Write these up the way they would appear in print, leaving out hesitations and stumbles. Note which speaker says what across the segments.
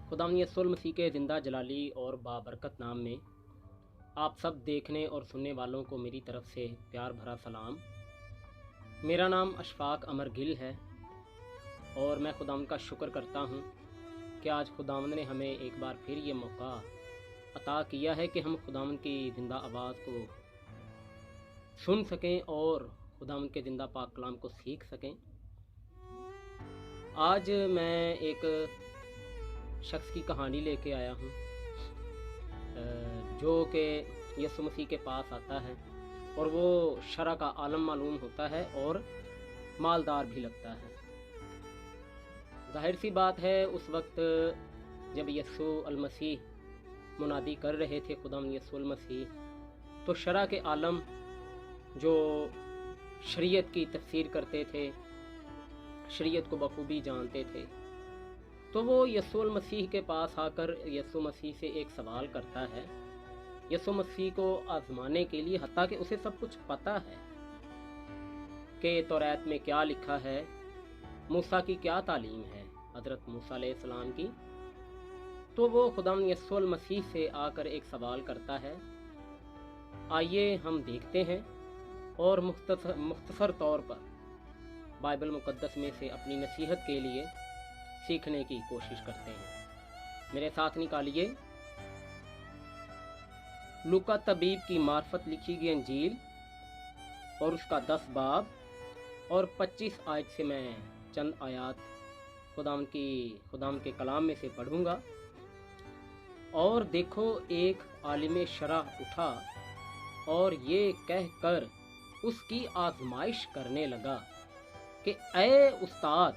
Speaker 1: खुदावंद यीशु मसीह के ज़िंदा जलाली और बाबरकत नाम में आप सब देखने और सुनने वालों को मेरी तरफ से प्यार भरा सलाम। मेरा नाम अशफाक अमर गिल है और मैं खुदावंद का शुक्र करता हूँ कि आज खुदावंद ने हमें एक बार फिर ये मौका अता किया है कि हम खुदावंद की ज़िंदा आवाज़ को सुन सकें और खुदावंद के ज़िंदा पाक कलाम को सीख सकें। आज मैं एक शख्स की कहानी लेके आया हूँ जो कि यीशु मसीह के पास आता है और वो शरा का आलम मालूम होता है और मालदार भी लगता है। जाहिर सी बात है, उस वक्त जब यीशु अल मसीह मुनादी कर रहे थे खुदावंद यीशु अल मसीह, तो शरा के आलम जो शरीयत की तफसीर करते थे, शरीयत को बखूबी जानते थे, तो वो यीशु अल मसीह के पास आकर यीशु मसीह से एक सवाल करता है। यीशु मसीह को आजमाने के लिए, हत्ता कि उसे सब कुछ पता है कि तौरात में क्या लिखा है, मूसा की क्या तालीम है, हज़रत मूसा अलैहिस्सलाम की। तो वो खुदावंद यीशु अल मसीह से आकर एक सवाल करता है। आइए हम देखते हैं और मुख्तसर तौर पर बाइबल मुकद्दस में से अपनी नसीहत के लिए सीखने की कोशिश करते हैं। मेरे साथ निकालिए लूका तबीब की मार्फत लिखी गई अंजील और उसका 10 बाब और 25 आयत से मैं चंद आयात खुदावंद के कलाम में से पढ़ूंगा। और देखो, एक आलिम शरा उठा और ये कहकर उसकी आजमाइश करने लगा कि ऐ उस्ताद,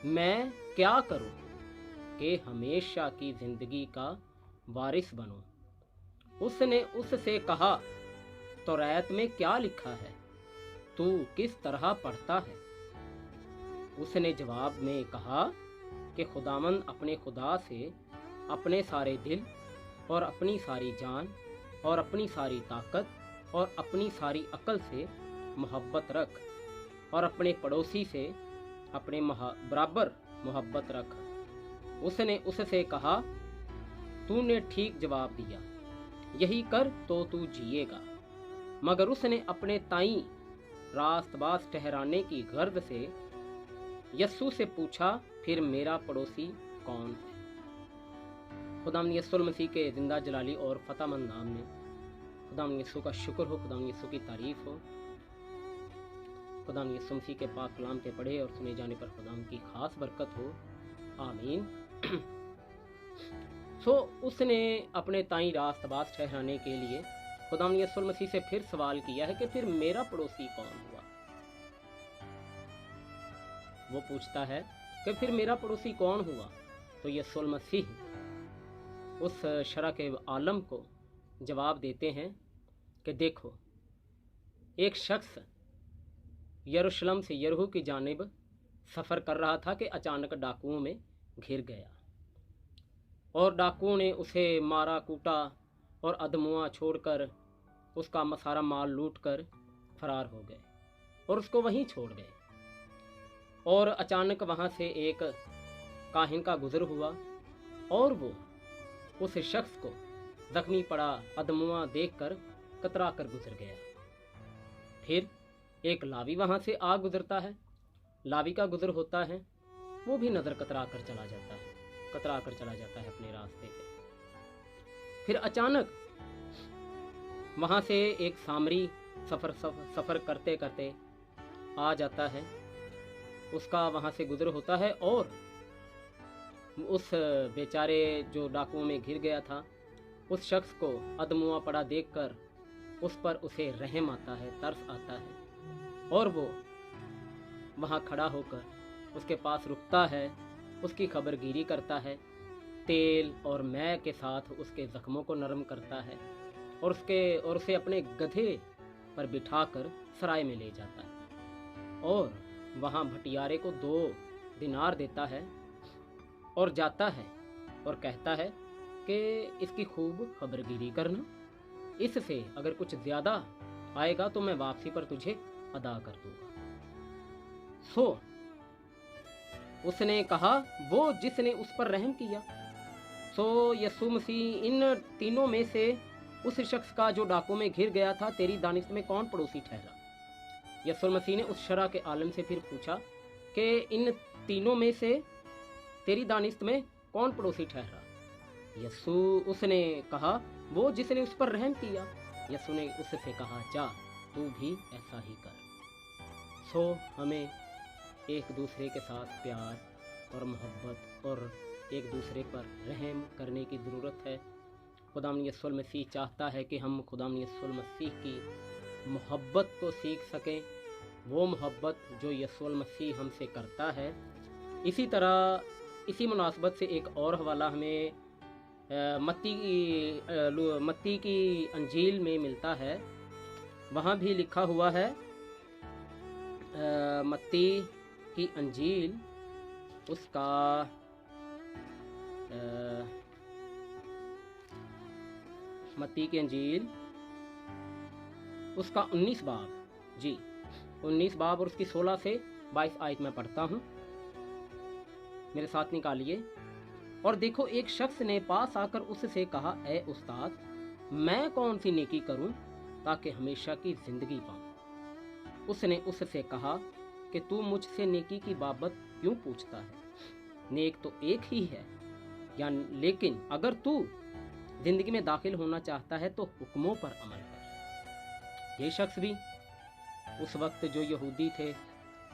Speaker 1: मैं क्या करूं कि हमेशा की जिंदगी का वारिस बनूं। उसने उससे कहा, तौरात में क्या लिखा है, तू किस तरह पढ़ता है? उसने जवाब में कहा कि खुदावंद अपने खुदा से अपने सारे दिल और अपनी सारी जान और अपनी सारी ताकत और अपनी सारी अकल से मोहब्बत रख और अपने पड़ोसी से अपने बराबर मोहब्बत रख। उसने उससे कहा, तूने ठीक जवाब दिया, यही कर तो तू जिएगा। मगर उसने अपने ताई रास्तबाज ठहराने की गर्द से यस्सु से पूछा, फिर मेरा पड़ोसी कौन है? खुदावंद यीशु मसीह के जिंदा जलाली और फतेहमंद नाम में खुदावंद यीशु का शुक्र हो, खुदावंद यीशु की तारीफ हो। खुदावंद यीशु मसीह के पाक कलाम के पढ़े और सुने जाने पर खुदावंद की खास बरकत हो, आमीन। उसने अपने ताई रास्तबाज ठहराने के लिए खुदावंद यीशु मसीह से फिर सवाल किया है कि फिर मेरा पड़ोसी कौन हुआ। वो पूछता है कि फिर मेरा पड़ोसी कौन हुआ। तो यीशु मसीह उस शरा के आलम को जवाब देते हैं कि देखो, एक शख्स यरूशलेम से यरीहो की जानिब सफ़र कर रहा था कि अचानक डाकुओं में घिर गया और डाकुओं ने उसे मारा, कूटा और अधमुआ छोड़कर उसका सारा माल लूटकर फरार हो गए और उसको वहीं छोड़ गए। और अचानक वहाँ से एक काहिन का गुज़र हुआ और वो उस शख्स को जख्मी पड़ा अधमुआ देखकर कतरा कर गुजर गया। फिर एक लावी वहाँ से आ गुजरता है, लावी का गुजर होता है, वो भी नज़र कतरा कर चला जाता है अपने रास्ते पे। फिर अचानक वहाँ से एक सामरी सफ़र करते करते आ जाता है, उसका वहाँ से गुजर होता है और उस बेचारे जो डाकुओं में घिर गया था, उस शख्स को अधमुआ पड़ा देखकर उस पर उसे रहम आता है, तरस आता है और वो वहाँ खड़ा होकर उसके पास रुकता है, उसकी खबरगिरी करता है, तेल और मै के साथ उसके ज़ख्मों को नरम करता है और उसे अपने गधे पर बिठाकर सराय में ले जाता है और वहाँ भटियारे को 2 दिनार देता है और जाता है और कहता है कि इसकी खूब खबरगिरी करना, इससे अगर कुछ ज़्यादा आएगा तो मैं वापसी पर तुझे अदा कर दूंगा। उसने कहा, वो जिसने उस पर रहम किया सो यसू मसीह इन तीनों में से उस शख्स का जो डाकू में घिर गया था, तेरी दानिश में कौन पड़ोसी ठहरा? यसू मसीह ने उस शरा के आलम से फिर पूछा कि इन तीनों में से तेरी दानिश में कौन पड़ोसी ठहरा? यसू उसने कहा, वो जिसने उस पर रहम किया। यसू ने उससे कहा, जा तू भी ऐसा ही कर। सो हमें एक दूसरे के साथ प्यार और मोहब्बत और एक दूसरे पर रहम करने की ज़रूरत है। खुदावंद यीशु मसीह चाहता है कि हम खुदावंद यीशु मसीह की मोहब्बत को सीख सकें, वो मोहब्बत जो यीशु मसीह हमसे करता है। इसी तरह इसी मुनासबत से एक और हवाला हमें मत्ती की अंजील में मिलता है। वहाँ भी लिखा हुआ है, मत्ती की अंजील उसका मत्ती की अंजील उसका 19 बाब, जी 19 बाब और उसकी 16 से 22 आयत में पढ़ता हूँ, मेरे साथ निकालिए। और देखो, एक शख्स ने पास आकर उससे कहा, ए उस्ताद, मैं कौन सी नेकी करूं ताकि हमेशा की जिंदगी पाऊं? उसने उससे कहा कि तू मुझसे नेकी की बाबत क्यों पूछता है? नेक तो एक ही है, या लेकिन अगर तू जिंदगी में दाखिल होना चाहता है तो हुक्मों पर अमल कर। ये शख्स भी उस वक्त जो यहूदी थे,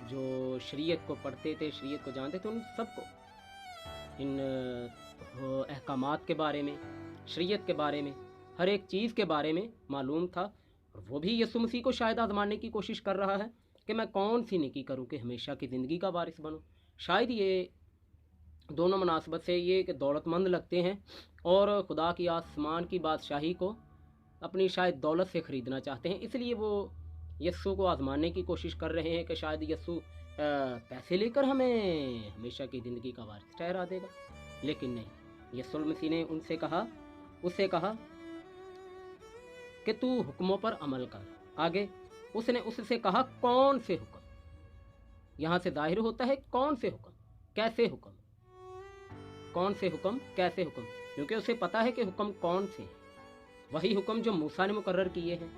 Speaker 1: जो शरीयत को पढ़ते थे, शरीयत को जानते थे, उन सबको इन अहकामात के बारे में, शरीयत के बारे में, हर एक चीज़ के बारे में मालूम था। और वो भी यीशु मसीह को शायद आजमाने की कोशिश कर रहा है कि मैं कौन सी नेकी करूं कि हमेशा की ज़िंदगी का वारिस बनूं। शायद ये दोनों मुनासबत से ये कि दौलतमंद लगते हैं और खुदा की आसमान की बादशाही को अपनी शायद दौलत से ख़रीदना चाहते हैं, इसलिए वो यीशु को आजमाने की कोशिश कर रहे हैं कि शायद यीशु पैसे लेकर हमें हमेशा की ज़िंदगी का वारिस ठहरा देगा। लेकिन नहीं, यीशु मसीह ने उससे कहा कि तू हुक्मों पर अमल कर। आगे उसने उससे कहा, कौन से हुक्म? यहाँ से जाहिर होता है कौन से हुक्म, कैसे हुक्म, कौन से हुक्म, कैसे हुक्म, क्योंकि उसे पता है कि हुक्म कौन से हैं। वही हुक्म जो मूसा ने मुकर्रर किए हैं,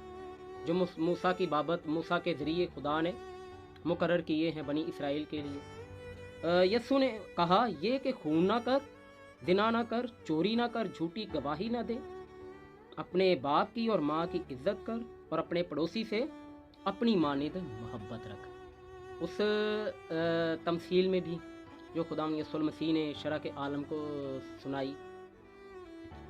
Speaker 1: जो मूसा की बाबत मूसा के ज़रिए खुदा ने मुकर्रर किए हैं बनी इसराइल के लिए। यीशु ने कहा ये कि खून ना कर, ज़िना ना कर, चोरी ना कर, झूठी गवाही ना दे, अपने बाप की और माँ की इज्जत कर और अपने पड़ोसी से अपनी मानिद मोहब्बत रख। उस तमसील में भी जो खुदावंद यीशु मसीह ने शरा के आलम को सुनाई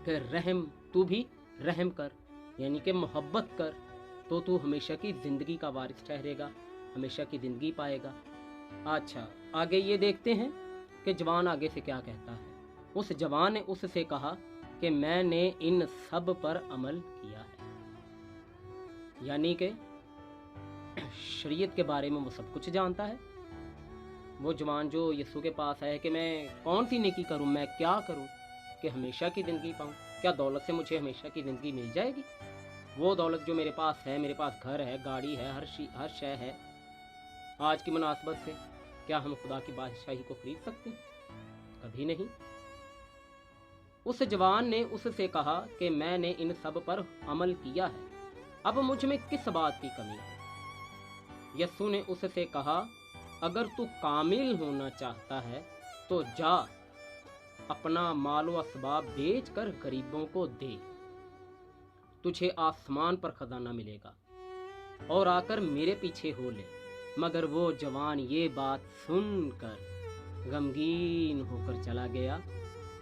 Speaker 1: कि रहम, तू भी रहम कर, यानी कि मोहब्बत कर, तो तू हमेशा की ज़िंदगी का वारिस ठहरेगा, हमेशा की ज़िंदगी पाएगा। अच्छा, आगे ये देखते हैं कि जवान आगे से क्या कहता है। उस जवान ने उससे कहा कि मैंने इन सब पर अमल किया है, यानी कि शरीयत के बारे में वो सब कुछ जानता है। वो जवान जो यीशु के पास है कि मैं कौन सी नेकी करूं, मैं क्या करूं कि हमेशा की ज़िंदगी पाऊं? क्या दौलत से मुझे हमेशा की ज़िंदगी मिल जाएगी? वो दौलत जो मेरे पास है, मेरे पास घर है, गाड़ी है, हर शय है, आज की मुनासबत से क्या हम खुदा की बादशाही को खरीद सकते हैं? कभी नहीं। उस जवान ने उससे कहा कि मैंने इन सब पर अमल किया है, अब मुझ में किस बात की कमी है? यीशु ने उससे कहा, अगर तू कामिल होना चाहता है तो जा, अपना माल व असबाब बेच कर गरीबों को दे, तुझे आसमान पर खजाना मिलेगा, और आकर मेरे पीछे हो ले। मगर वो जवान ये बात सुनकर गमगीन होकर चला गया,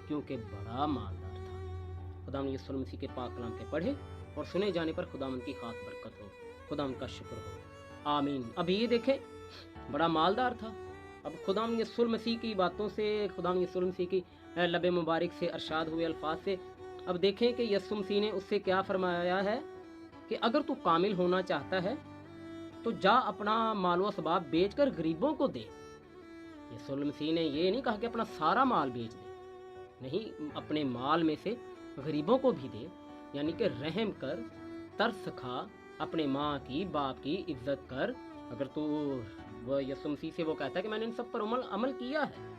Speaker 1: क्योंकि बड़ा मालदार था। खुदावंद यीशु मसीह के पाक कलाम के पढ़े और सुने जाने पर खुदावंद की खास बरकत हो, खुदावंद का शुक्र हो, आमीन। अभी ये देखें, बड़ा मालदार था। अब खुदावंद यीशु मसीह की बातों से, खुदावंद यीशु मसीह की लबे मुबारक से अरशाद हुए अल्फाज से अब देखें कि यीशु मसीह ने उससे क्या फरमाया है कि अगर तू कामिल होना चाहता है तो जा, अपना माल व असबाब बेच कर गरीबों को दे। यीशु मसीह ने ये नहीं कहा कि अपना सारा माल बेच दे, नहीं, अपने माल में से गरीबों को भी दे, यानी कि रहम कर, तरस खा, अपने माँ की, बाप की इज्जत कर। अगर तू, वो यीशु मसीह से वो कहता है कि मैंने इन सब पर अमल किया है,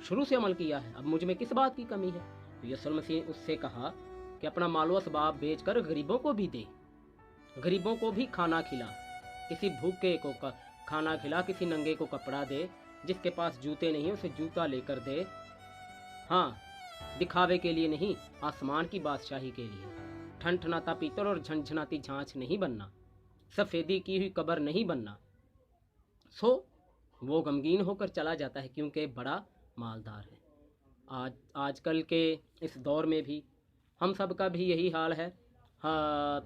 Speaker 1: शुरू से अमल किया है, अब मुझ में किस बात की कमी है? तो यीशु मसीह ने उससे कहा कि अपना मालो असबाब बेचकर गरीबों को भी दे, गरीबों को भी खाना खिला, किसी भूखे को खाना खिला, किसी नंगे को कपड़ा दे, जिसके पास जूते नहीं उसे जूता लेकर दे। हाँ, दिखावे के लिए नहीं, आसमान की बादशाही के लिए। ठनठनाता पीतल और झनझनाती झांझ नहीं बनना, सफ़ेदी की हुई कब्र नहीं बनना। सो वो गमगीन होकर चला जाता है क्योंकि बड़ा मालदार है। आजकल के इस दौर में भी हम सब का भी यही हाल है, हाँ,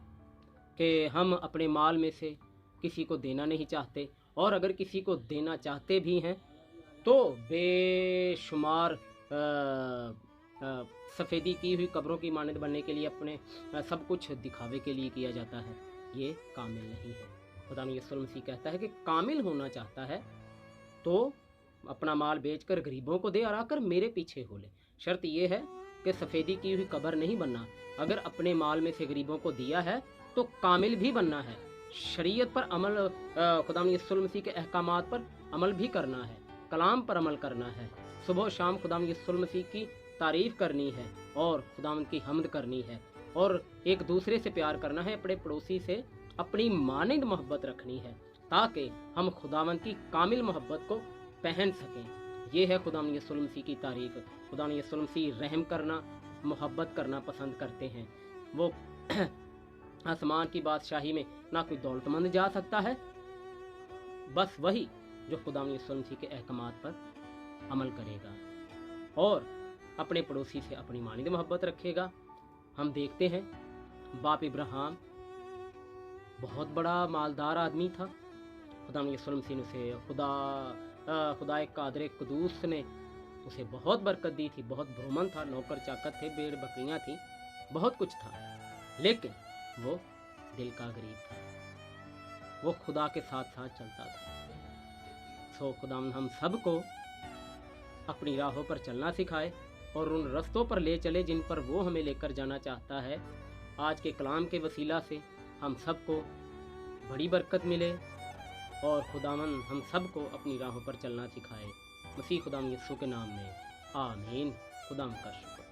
Speaker 1: कि हम अपने माल में से किसी को देना नहीं चाहते, और अगर किसी को देना चाहते भी हैं तो बेशुमार सफ़ेदी की हुई कब्रों की मानद बनने के लिए, अपने सब कुछ दिखावे के लिए किया जाता है। ये कामिल नहीं है। खुदा यीशु मसीह कहता है कि कामिल होना चाहता है तो अपना माल बेचकर गरीबों को दे और आकर मेरे पीछे हो ले। शर्त यह है कि सफ़ेदी की हुई कब्र नहीं बनना। अगर अपने माल में से गरीबों को दिया है तो कामिल भी बनना है, शरीयत पर अमल, खुदा यीशु मसीह के अहकामात पर अमल भी करना है, कलाम पर अमल करना है, सुबह शाम खुदा यीशु मसीह की तारीफ़ करनी है और खुदावंद की हम्द करनी है, और एक दूसरे से प्यार करना है, अपने पड़ोसी से अपनी मानिंद मोहब्बत रखनी है, ताकि हम खुदावंद की कामिल मोहब्बत को पहन सकें। ये है खुदावंद यीशु मसीह की तारीफ़। खुदावंद यीशु मसीह रहम करना, मोहब्बत करना पसंद करते हैं। वो आसमान की बादशाही में ना कोई दौलतमंद जा सकता है, बस वही जो खुदावंद यीशु मसीह के अहकामात पर अमल करेगा और अपने पड़ोसी से अपनी मानिंद मोहब्बत रखेगा। हम देखते हैं बाप इब्राहिम बहुत बड़ा मालदार आदमी था। खुदावंद यीशु मसीह ने उसे खुदा कादर कुदूस ने उसे बहुत बरकत दी थी, बहुत भ्रमण था, नौकर चाकर थे, भेड़ बकरियां थी, बहुत कुछ था, लेकिन वो दिल का गरीब था, वो खुदा के साथ साथ चलता था। सो खुदावंद हम सबको अपनी राहों पर चलना सिखाए और उन रस्तों पर ले चले जिन पर वो हमें लेकर जाना चाहता है। आज के कलाम के वसीला से हम सबको बड़ी बरकत मिले और खुदावंद हम सबको अपनी राहों पर चलना सिखाए। मसीह खुदावंद यीशु के नाम में आमीन। खुदावंद का शुक्र।